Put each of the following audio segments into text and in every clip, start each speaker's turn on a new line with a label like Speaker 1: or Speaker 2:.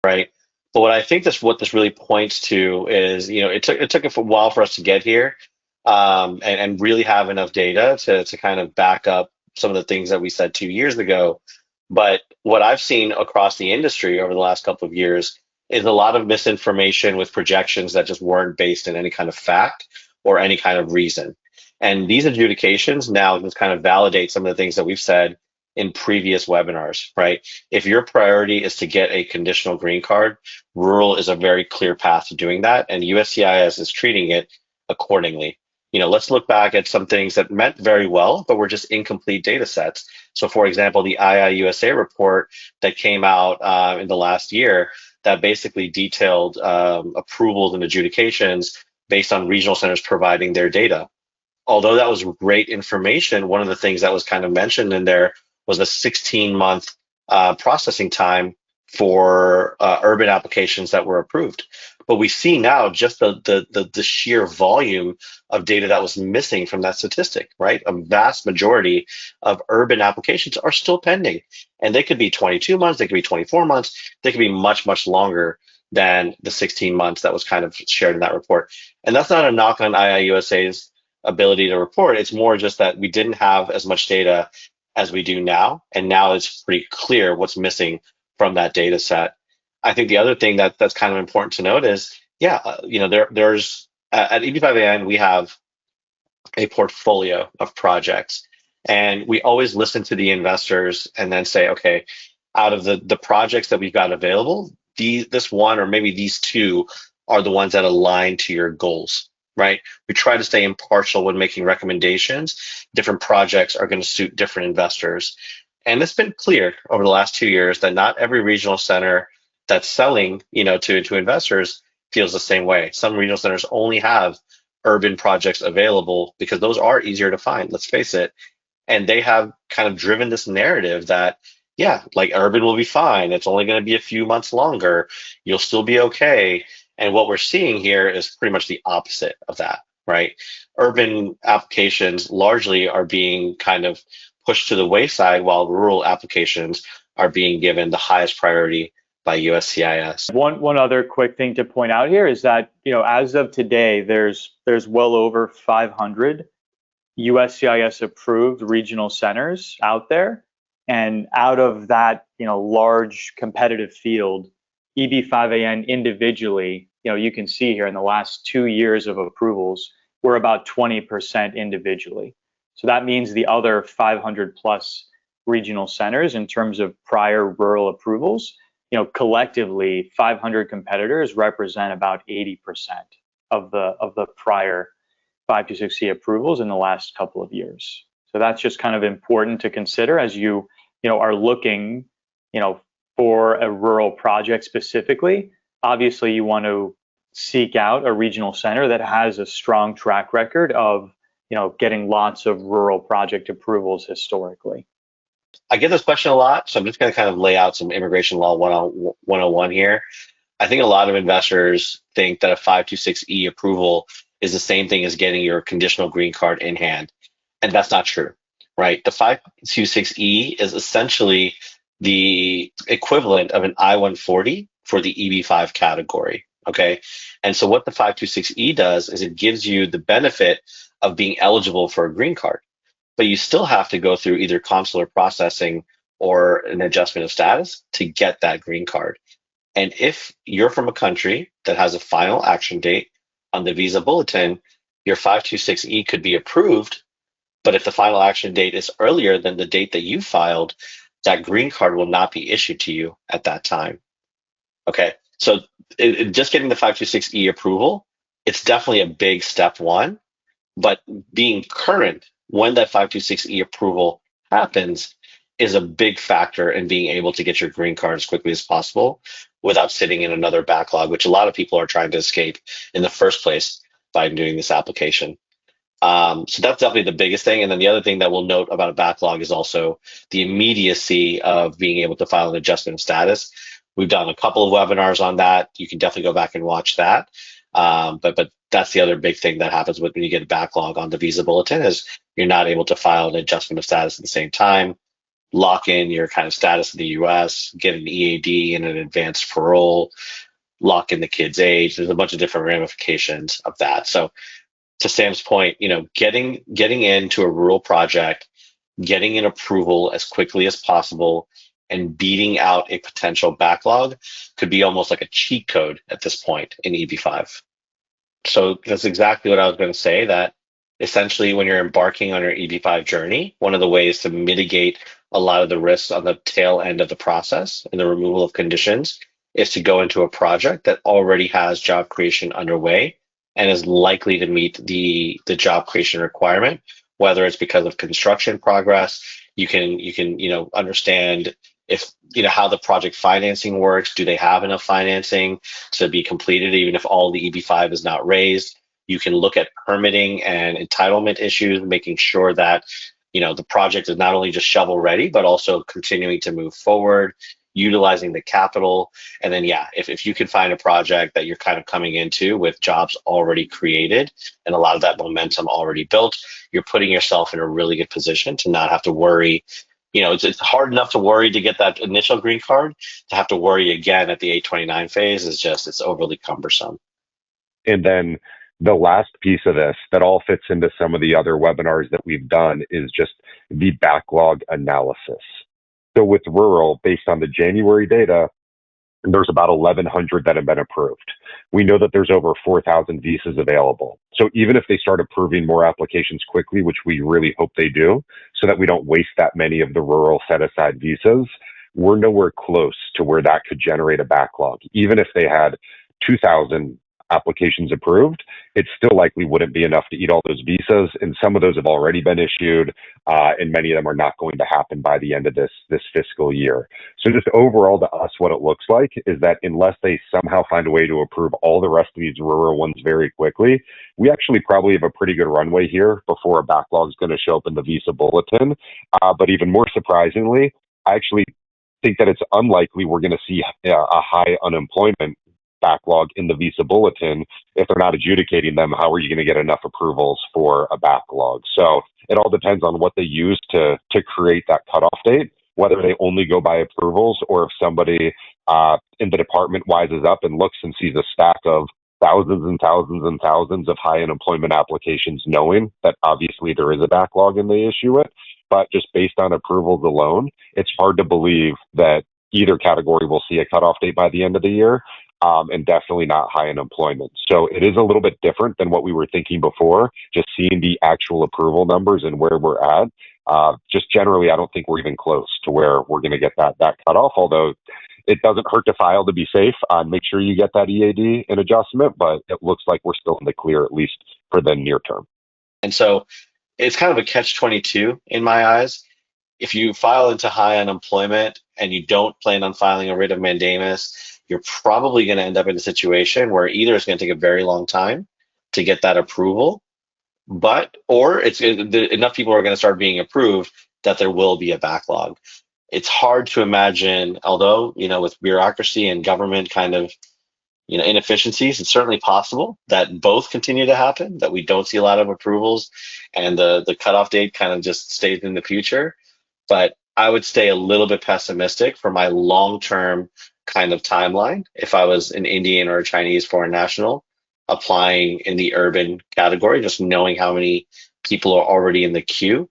Speaker 1: right? But what I think what this really points to is, it took a while for us to get here, and really have enough data to kind of back up some of the things that we said 2 years ago. But what I've seen across the industry over the last couple of years is a lot of misinformation with projections that just weren't based in any kind of fact or any kind of reason. And these adjudications now just kind of validate some of the things that we've said in previous webinars, right? If your priority is to get a conditional green card, rural is a very clear path to doing that, and USCIS is treating it accordingly. Let's look back at some things that meant very well, but were just incomplete data sets. So, for example, the II-USA report that came out in the last year that basically detailed approvals and adjudications based on regional centers providing their data. Although that was great information, one of the things that was kind of mentioned in there was a 16-month processing time for urban applications that were approved. But we see now just the sheer volume of data that was missing from that statistic, right? A vast majority of urban applications are still pending. And they could be 22 months, they could be 24 months, they could be much, much longer than the 16 months that was kind of shared in that report. And that's not a knock on IIUSA's ability to report. It's more just that we didn't have as much data as we do now. And now it's pretty clear what's missing from that data set. I think the other thing that's kind of important to note is, there's at EB5AN, we have a portfolio of projects, and we always listen to the investors and then say, okay, out of the projects that we've got available, this one or maybe these two are the ones that align to your goals, right? We try to stay impartial when making recommendations. Different projects are going to suit different investors. And it's been clear over the last 2 years that not every regional center that's selling, to investors feels the same way. Some regional centers only have urban projects available because those are easier to find, let's face it. And they have kind of driven this narrative that, yeah, like urban will be fine. It's only going to be a few months longer. You'll still be okay. And what we're seeing here is pretty much the opposite of that, right? Urban applications largely are being kind of pushed to the wayside, while rural applications are being given the highest priority by USCIS.
Speaker 2: One other quick thing to point out here is that, as of today, there's well over 500 USCIS approved regional centers out there. And out of that, large competitive field, EB5AN individually, you can see here in the last 2 years of approvals, we're about 20% individually. So that means the other 500 plus regional centers in terms of prior rural approvals, collectively 500 competitors represent about 80% of the prior 526E approvals in the last couple of years. So that's just kind of important to consider as you are looking, for a rural project specifically. Obviously, you want to seek out a regional center that has a strong track record of getting lots of rural project approvals historically.
Speaker 1: I get this question a lot, so I'm just going to kind of lay out some immigration law 101 here. I think a lot of investors think that a 526E approval is the same thing as getting your conditional green card in hand, and that's not true, right? The 526E is essentially the equivalent of an I-140 for the EB5 category, okay? And so what the 526E does is it gives you the benefit of being eligible for a green card, but you still have to go through either consular processing or an adjustment of status to get that green card. And if you're from a country that has a final action date on the visa bulletin, your 526E could be approved, but if the final action date is earlier than the date that you filed, that green card will not be issued to you at that time. Okay, so just getting the 526E approval, it's definitely a big step one, but being current when that 526E approval happens is a big factor in being able to get your green card as quickly as possible without sitting in another backlog, which a lot of people are trying to escape in the first place by doing this application. So that's definitely the biggest thing. And then the other thing that we'll note about a backlog is also the immediacy of being able to file an adjustment of status. We've done a couple of webinars on that. You can definitely go back and watch that. But that's the other big thing that happens when you get a backlog on the visa bulletin is you're not able to file an adjustment of status at the same time. lock in your kind of status in the US, get an EAD and an advanced parole, lock in the kid's age. There's a bunch of different ramifications of that. So to Sam's point, getting into a rural project, getting an approval as quickly as possible, and beating out a potential backlog could be almost like a cheat code at this point in EB5. So that's exactly what I was going to say. That essentially, when you're embarking on your EB5 journey, one of the ways to mitigate a lot of the risks on the tail end of the process and the removal of conditions is to go into a project that already has job creation underway and is likely to meet the job creation requirement, whether it's because of construction progress. You can understand if how the project financing works. Do they have enough financing to be completed, even if all the EB5 is not raised? You can look at permitting and entitlement issues, making sure that the project is not only just shovel ready, but also continuing to move forward, utilizing the capital. And then, yeah, if you can find a project that you're kind of coming into with jobs already created and a lot of that momentum already built, you're putting yourself in a really good position to not have to worry. It's hard enough to worry to get that initial green card. To have to worry again at the 829 phase is just, it's overly cumbersome.
Speaker 3: And then the last piece of this that all fits into some of the other webinars that we've done is just the backlog analysis. So with rural, based on the January data, there's about 1,100 that have been approved. We know that there's over 4,000 visas available. So even if they start approving more applications quickly, which we really hope they do, so that we don't waste that many of the rural set-aside visas, we're nowhere close to where that could generate a backlog. Even if they had 2,000 applications approved, it still likely wouldn't be enough to eat all those visas. And some of those have already been issued, and many of them are not going to happen by the end of this fiscal year. So just overall to us, what it looks like is that unless they somehow find a way to approve all the rest of these rural ones very quickly, we actually probably have a pretty good runway here before a backlog is going to show up in the visa bulletin. But even more surprisingly, I actually think that it's unlikely we're going to see a high unemployment backlog in the visa bulletin. If they're not adjudicating them, how are you going to get enough approvals for a backlog? So it all depends on what they use to create that cutoff date, whether they only go by approvals or if somebody in the department wises up and looks and sees a stack of thousands and thousands and thousands of high unemployment applications, knowing that obviously there is a backlog and they issue it. But just based on approvals alone, it's hard to believe that either category will see a cutoff date by the end of the year. And definitely not high unemployment. So it is a little bit different than what we were thinking before, just seeing the actual approval numbers and where we're at. Just generally, I don't think we're even close to where we're going to get that cutoff, although it doesn't hurt to file to be safe. Make sure you get that EAD and adjustment, but it looks like we're still in the clear, at least for the near term.
Speaker 1: And so it's kind of a catch-22 in my eyes. If you file into high unemployment and you don't plan on filing a writ of mandamus, you're probably going to end up in a situation where either it's going to take a very long time to get that approval, or enough people are going to start being approved that there will be a backlog. It's hard to imagine, although, with bureaucracy and government kind of, inefficiencies, it's certainly possible that both continue to happen, that we don't see a lot of approvals and the cutoff date kind of just stays in the future. But I would stay a little bit pessimistic for my long-term kind of timeline if I was an Indian or a Chinese foreign national applying in the urban category, just knowing how many people are already in the queue.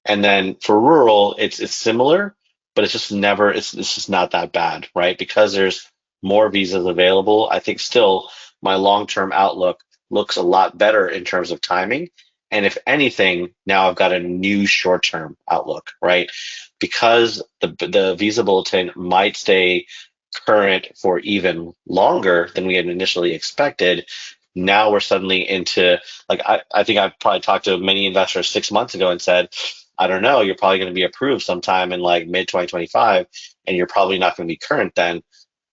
Speaker 1: And then for rural, it's similar, but it's just not that bad, right? Because there's more visas available. I think still my long-term outlook looks a lot better in terms of timing. And if anything, now I've got a new short-term outlook, right? Because the visa bulletin might stay current for even longer than we had initially expected. Now we're suddenly into, like, I think I've probably talked to many investors 6 months ago and said, I don't know, you're probably going to be approved sometime in like mid 2025, and you're probably not going to be current then.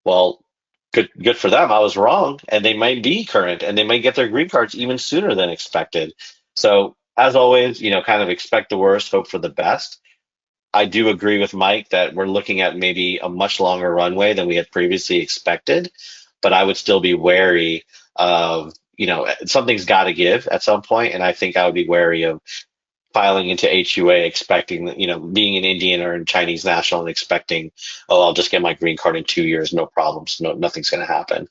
Speaker 1: Well, good for them. I was wrong, and they might be current, and they might get their green cards even sooner than expected. So as always, kind of expect the worst, hope for the best. I do agree with Mike that we're looking at maybe a much longer runway than we had previously expected, but I would still be wary of, something's got to give at some point, and I think I would be wary of filing into HUA, expecting that, being an Indian or a Chinese national and expecting, oh, I'll just get my green card in 2 years, no problems, no, nothing's going to happen.